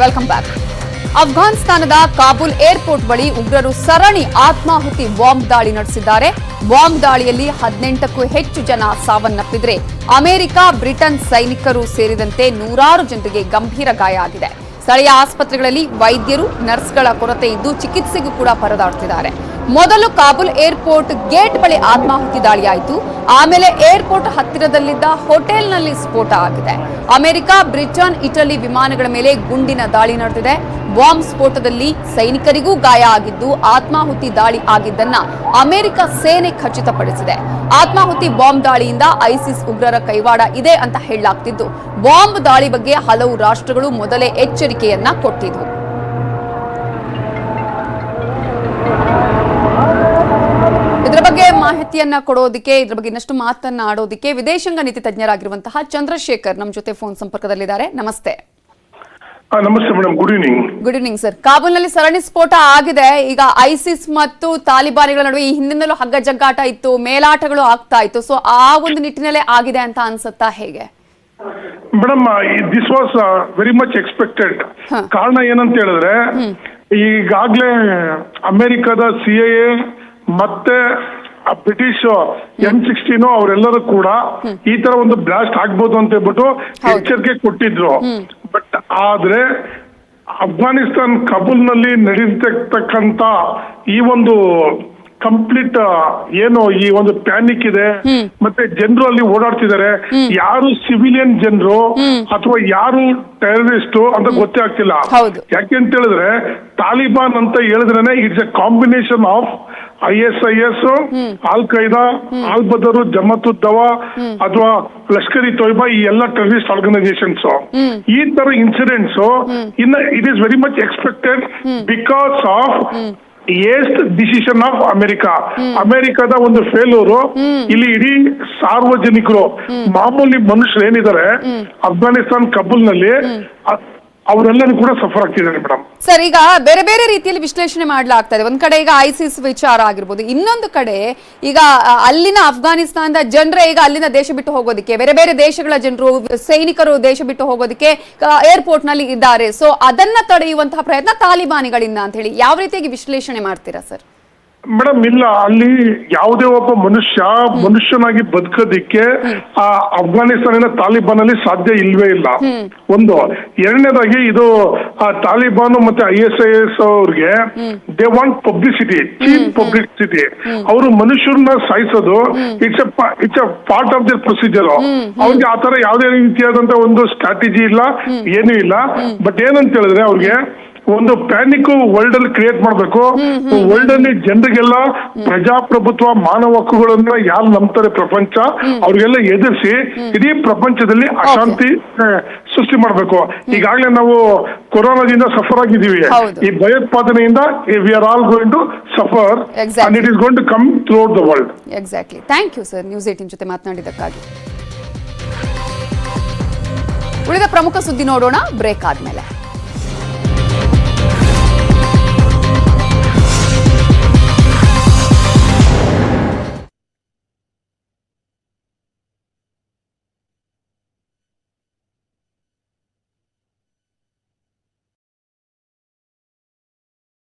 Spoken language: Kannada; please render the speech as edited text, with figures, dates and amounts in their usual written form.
Welcome back. ಅಫ್ಘಾನಿಸ್ತಾನದ ಕಾಬೂಲ್ ಏರ್ಪೋರ್ಟ್ ಬಳಿ ಉಗ್ರರು ಸರಣಿ ಆತ್ಮಾಹುತಿ ಬಾಂಬ್ ದಾಳಿ ನಡೆಸಿದ್ದಾರೆ. ಬಾಂಬ್ ದಾಳಿಯಲ್ಲಿ 18ಕ್ಕೂ ಹೆಚ್ಚು ಜನ ಸಾವನ್ನಪ್ಪಿದ್ರೆ ಅಮೆರಿಕ, ಬ್ರಿಟನ್ ಸೈನಿಕರು ಸೇರಿದಂತೆ ನೂರಾರು ಜನರಿಗೆ ಗಂಭೀರ ಗಾಯ ಆಗಿದೆ. ಸ್ಥಳೀಯ ಆಸ್ಪತ್ರೆಗಳಲ್ಲಿ ವೈದ್ಯರು, ನರ್ಸ್ಗಳ ಕೊರತೆ ಇದ್ದು ಚಿಕಿತ್ಸೆಗೂ ಕೂಡ ಪರದಾಡುತ್ತಿದ್ದಾರೆ. ಮೊದಲು ಕಾಬೂಲ್ ಏರ್ಪೋರ್ಟ್ ಗೇಟ್ ಬಳಿ ಆತ್ಮಾಹುತಿ ದಾಳಿಯಾಯಿತು. ಆಮೇಲೆ ಏರ್ಪೋರ್ಟ್ ಹತ್ತಿರದಲ್ಲಿದ್ದ ಹೋಟೆಲ್ನಲ್ಲಿ ಸ್ಫೋಟ ಆಗಿದೆ. ಅಮೆರಿಕ, ಬ್ರಿಟನ್, ಇಟಲಿ ವಿಮಾನಗಳ ಮೇಲೆ ಗುಂಡಿನ ದಾಳಿ ನಡೆದಿದೆ. ಬಾಂಬ್ ಸ್ಫೋಟದಲ್ಲಿ ಸೈನಿಕರಿಗೂ ಗಾಯ ಆಗಿದ್ದು ಆತ್ಮಾಹುತಿ ದಾಳಿ ಆಗಿದ್ದನ್ನ ಅಮೆರಿಕ ಸೇನೆ ಖಚಿತಪಡಿಸಿದೆ. ಆತ್ಮಾಹುತಿ ಬಾಂಬ್ ದಾಳಿಯಿಂದ ಐಸಿಸ್ ಉಗ್ರರ ಕೈವಾಡ ಇದೆ ಅಂತ ಹೇಳಲಾಗ್ತಿದ್ದು, ಬಾಂಬ್ ದಾಳಿ ಬಗ್ಗೆ ಹಲವು ರಾಷ್ಟ್ರಗಳು ಮೊದಲೇ ಎಚ್ಚರಿಕೆಯನ್ನ ಕೊಟ್ಟಿದ್ವು. ಇದರ ಬಗ್ಗೆ ಮಾಹಿತಿಯನ್ನ ಕೊಡೋದಕ್ಕೆ, ಇದರ ಬಗ್ಗೆ ಇನ್ನಷ್ಟು ಮಾತನ್ನ ಆಡೋದಕ್ಕೆ ವಿದೇಶಾಂಗ ನೀತಿ ತಜ್ಞರಾಗಿರುವಂತಹ ಚಂದ್ರಶೇಖರ್ ನಮ್ಮ ಜೊತೆ ಫೋನ್ ಸಂಪರ್ಕದಲ್ಲಿದ್ದಾರೆ. ನಮಸ್ತೆ. ನಮಸ್ತೆ madam, good evening. Good evening sir. ಕಾಬೂಲ್ನಲ್ಲಿ ಸರಣಿ ಸ್ಫೋಟ ಆಗಿದೆ. ಈಗ ಐಸಿಸ್ ಮತ್ತು ತಾಲಿಬಾನಿಗಳ ನಡುವೆ ಈ ಹಿಂದಿನಲ್ಲೂ ಹಗ್ಗ ಜಗ್ಗಾಟ ಇತ್ತು, ಮೇಲಾಟಗಳು ಆಗ್ತಾ ಇತ್ತು. ಸೊ ಆ ಒಂದು ನಿಟ್ಟಿನಲ್ಲೇ ಆಗಿದೆ ಅಂತ ಅನ್ಸುತ್ತಾ, ಹೇಗೆ? Madam, this was very much expected. ಕಾರಣ ಏನಂತ ಹೇಳಿದ್ರೆ, ಈಗಾಗ್ಲೇ ಅಮೆರಿಕದ CIA ಮತ್ತೆ ಬ್ರಿಟಿಷ್ M16 ಅವರೆಲ್ಲರೂ ಕೂಡ ಈ ತರ ಒಂದು ಬ್ಲಾಸ್ಟ್ ಆಗ್ಬೋದು ಅಂತ ಹೇಳ್ಬಿಟ್ಟು ಎಚ್ಚರಿಕೆ ಕೊಟ್ಟಿದ್ರು. ಬಟ್ ಆದ್ರೆ ಅಫ್ಘಾನಿಸ್ತಾನ್ ಕಾಬೂಲ್ನಲ್ಲಿ ನಡೆದಿರ್ತಕ್ಕಂತ ಈ ಒಂದು ಕಂಪ್ಲೀಟ್ ಏನು ಈ ಒಂದು ಪ್ಯಾನಿಕ್ ಇದೆ, ಮತ್ತೆ ಜನರು ಅಲ್ಲಿ ಓಡಾಡ್ತಿದ್ದಾರೆ. ಯಾರು ಸಿವಿಲಿಯನ್ ಜನರು ಅಥವಾ ಯಾರು ಟೆರರಿಸ್ಟ್ ಅಂತ ಗೊತ್ತೇ ಆಗ್ತಿಲ್ಲ. ಯಾಕೆ ಅಂತ ಹೇಳಿದ್ರೆ, ತಾಲಿಬಾನ್ ಅಂತ ಹೇಳಿದ್ರೇನೆ it's a combination of ISIS, al Qaeda, al Badr, Jamaat ud Dawa ಅಥವಾ ಲಷ್ಕರ್ ಇ ತೊಯ್ಬಾ, ಈ ಎಲ್ಲ ಟೆರರಿಸ್ಟ್ ಆರ್ಗನೈಸೇಷನ್ಸ್. ಈ ತರ incidents it is very much expected because of decision of ಅಮೆರಿಕದ ಒಂದು ಫೇಲ್ಯೂರು. ಇಲ್ಲಿ ಇಡೀ ಸಾರ್ವಜನಿಕರು, ಮಾಮೂಲಿ ಮನುಷ್ಯರು ಏನಿದ್ದಾರೆ ಅಫ್ಘಾನಿಸ್ತಾನ್ ಕಾಬೂಲ್ನಲ್ಲಿ, ಅವರೆಲ್ಲರೂ ಕೂಡ ಸಫರ್ ಆಗ್ತಿದ್ದಾರೆ ಮೇಡಮ್. ಸರ್, ಈಗ ಬೇರೆ ಬೇರೆ ರೀತಿಯಲ್ಲಿ ವಿಶ್ಲೇಷಣೆ ಮಾಡಲಾಗ್ತದೆ. ಒಂದ್ ಕಡೆ ಈಗ ಐಸಿಸ್ ವಿಚಾರ ಆಗಿರ್ಬೋದು, ಇನ್ನೊಂದು ಕಡೆ ಈಗ ಅಲ್ಲಿನ ಅಫ್ಘಾನಿಸ್ತಾನದ ಜನರೇ ಈಗ ಅಲ್ಲಿನ ದೇಶ ಬಿಟ್ಟು ಹೋಗೋದಕ್ಕೆ, ಬೇರೆ ಬೇರೆ ದೇಶಗಳ ಜನರು, ಸೈನಿಕರು ದೇಶ ಬಿಟ್ಟು ಹೋಗೋದಕ್ಕೆ ಏರ್ಪೋರ್ಟ್ ನಲ್ಲಿ ಇದ್ದಾರೆ. ಸೊ ಅದನ್ನ ತಡೆಯುವಂತಹ ಪ್ರಯತ್ನ ತಾಲಿಬಾನಿಗಳಿಂದ ಅಂತ ಹೇಳಿ ಯಾವ ರೀತಿಯಾಗಿ ವಿಶ್ಲೇಷಣೆ ಮಾಡ್ತೀರಾ ಸರ್? ಮೇಡಮ್, ಇಲ್ಲ, ಅಲ್ಲಿ ಯಾವುದೇ ಒಬ್ಬ ಮನುಷ್ಯನಾಗಿ ಬದುಕೋದಿಕ್ಕೆ ಆ ಅಫ್ಘಾನಿಸ್ತಾನಿನ ತಾಲಿಬಾನ್ ಅಲ್ಲಿ ಸಾಧ್ಯ ಇಲ್ವೇ ಇಲ್ಲ. ಒಂದು. ಎರಡನೇದಾಗಿ ಇದು ತಾಲಿಬಾನ್ ಮತ್ತೆ ISIS ಅವ್ರಿಗೆ they want publicity, cheap publicity. ಅವರು ಮನುಷ್ಯರನ್ನ ಸಾಯಿಸೋದು it's a part of their procedure. ಅವ್ರಿಗೆ ಆತರ ಯಾವುದೇ ರೀತಿಯಾದಂತ ಒಂದು ಸ್ಟ್ರಾಟಜಿ ಇಲ್ಲ, ಏನೂ ಇಲ್ಲ. ಬಟ್ ಏನಂತ ಹೇಳಿದ್ರೆ, ಅವ್ರಿಗೆ ಒಂದು ಪ್ಯಾನಿಕ್ ವರ್ಲ್ಡ್ ಅಲ್ಲಿ ಕ್ರಿಯೇಟ್ ಮಾಡ್ಬೇಕು. ವರ್ಲ್ಡ್ ಅಲ್ಲಿ ಜನರಿಗೆಲ್ಲ ಪ್ರಜಾಪ್ರಭುತ್ವ, ಮಾನವ ಹಕ್ಕುಗಳನ್ನ ಯಾರು ನಂಬ್ತಾರೆ ಪ್ರಪಂಚ, ಅವ್ರಿಗೆಲ್ಲ ಎದುರಿಸಿ ಇಡೀ ಪ್ರಪಂಚದಲ್ಲಿ ಅಶಾಂತಿ ಸೃಷ್ಟಿ ಮಾಡ್ಬೇಕು. ಈಗಾಗಲೇ ನಾವು ಕೊರೋನಾದಿಂದ ಸಫರ್ ಆಗಿದ್ದೀವಿ. ಈ ಭಯೋತ್ಪಾದನೆಯಿಂದ we are all going to suffer and it is going to come throughout the world. Exactly. Thank you sir, news 18 ಜೊತೆ ಮಾತನಾಡಿದ್ದಕ್ಕಾಗಿ. ಉಳಿದ ಪ್ರಮುಖ ಸುದ್ದಿ ನೋಡೋಣ ಬ್ರೇಕ್ ಆದ್ಮೇಲೆ.